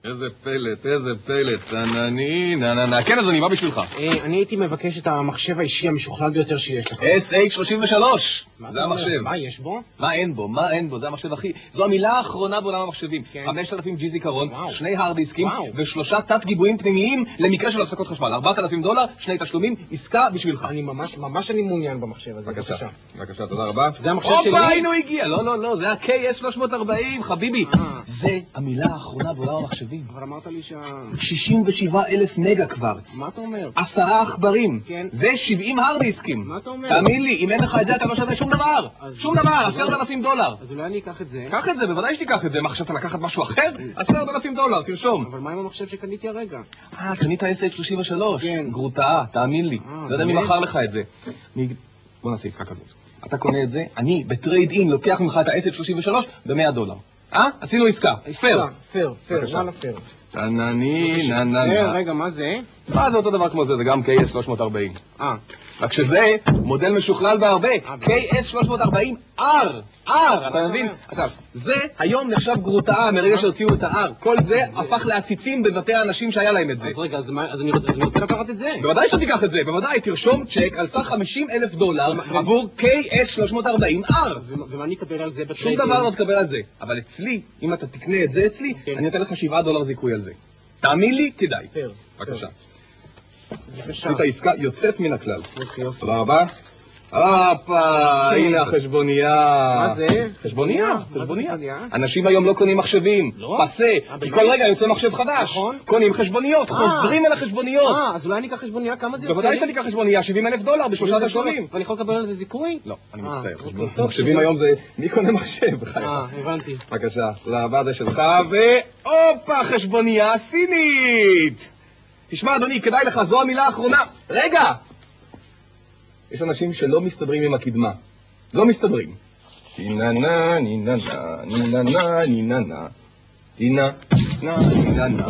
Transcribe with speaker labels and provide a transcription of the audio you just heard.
Speaker 1: איזה פלט, איזה פלט, תנני, נננה. כן, אדוני, מה בשבילך?
Speaker 2: אני הייתי מבקש את המחשב האישי המשוכלל ביותר שיש לך.
Speaker 1: SH33. זה המחשב.
Speaker 2: מה יש בו?
Speaker 1: מה אין בו? מה אין בו? זה המחשב הכי... זו המילה האחרונה בעולם המחשבים. 5,000 ג'י זיכרון, 2 הארד דיסקים ו3 תת גיבויים פנימיים למקרה של הפסקות חשמל. $4,000, 2 תשלומים, עסקה בשבילך.
Speaker 2: אני ממש מעוניין במחשב הזה.
Speaker 1: בבקשה. בבקשה, תודה רבה.
Speaker 2: זה המחשב שלי?
Speaker 1: הופה, הנה הוא הגיע. לא, זה ה-KS340, חביבי. זה המילה האחרונה בעולם המחשבים.
Speaker 2: אבל אמרת לי
Speaker 1: 67,000 מגה קוורץ.
Speaker 2: מה אתה אומר?
Speaker 1: 10 עכברים.
Speaker 2: כן.
Speaker 1: ו70 הארד דיסקים.
Speaker 2: מה אתה אומר?
Speaker 1: תאמין לי, אם אין לך את זה אתה לא שווה שום דבר. שום דבר, $10,000.
Speaker 2: אז אולי אני אקח את זה.
Speaker 1: קח את זה, בוודאי שתיקח את זה. מה חשבת לקחת משהו אחר? $10,000, תרשום.
Speaker 2: אבל מה עם המחשב שקניתי הרגע?
Speaker 1: קנית SH33.
Speaker 2: כן.
Speaker 1: גרוטאה, תאמין לי. לא יודע מי מכר לך את זה. בוא נעשה עסקה כזאת. אתה קונה את זה, אני בטרייד אין לוקח ממך את ה-SH33 $100. עשינו עסקה. פייר.
Speaker 2: פייר, וואלה פייר.
Speaker 1: תנני, נננה.
Speaker 2: רגע, מה זה?
Speaker 1: זה אותו דבר כמו זה, זה גם KS340. רק שזה מודל משוכלל בהרבה, KS340R, אתה מבין? עכשיו, זה היום נחשב גרוטאה מרגע שהוציאו את ה-R. כל זה הפך לעציצים בבתי האנשים שהיה להם את זה.
Speaker 2: אז רגע, אז אני רוצה לקחת את זה.
Speaker 1: בוודאי שאתה תיקח את זה, בוודאי, תרשום צ'ק על סך $50,000 עבור KS340R.
Speaker 2: ומה אני אקבל על זה בטרייד?
Speaker 1: שום דבר לא תקבל על זה, אבל אצלי, אם אתה תקנה את זה אצלי, אני אתן לך $7 זיכוי על זה. תאמין לי, כדאי. בבקשה. עשית העסקה יוצאת מן הכלל. תודה רבה. הנה החשבונייה.
Speaker 2: מה זה?
Speaker 1: חשבונייה. אנשים היום לא קונים מחשבים. פסה. כי כל רגע יוצא מחשב חדש. קונים חשבוניות. חוזרים אל החשבוניות.
Speaker 2: אז אולי אני אקח חשבוניה? כמה זה יוצא?
Speaker 1: בוודאי שאתה תיקח חשבוניה. $70,000 בשלושה תשלומים.
Speaker 2: ואני יכול לקבל על זה זיכוי?
Speaker 1: לא, אני מצטער. מחשבים היום זה... מי קונה מחשב?
Speaker 2: הבנתי.
Speaker 1: בבקשה. תודה רבה, זה שלך. והופה, חשבוניה סינית. תשמע, אדוני, כדאי לך, זו המילה האחרונה. רגע! יש אנשים שלא מסתדרים עם הקדמה. לא מסתדרים. תיננה, ניננה, ניננה, ניננה. תיננה, ניננה.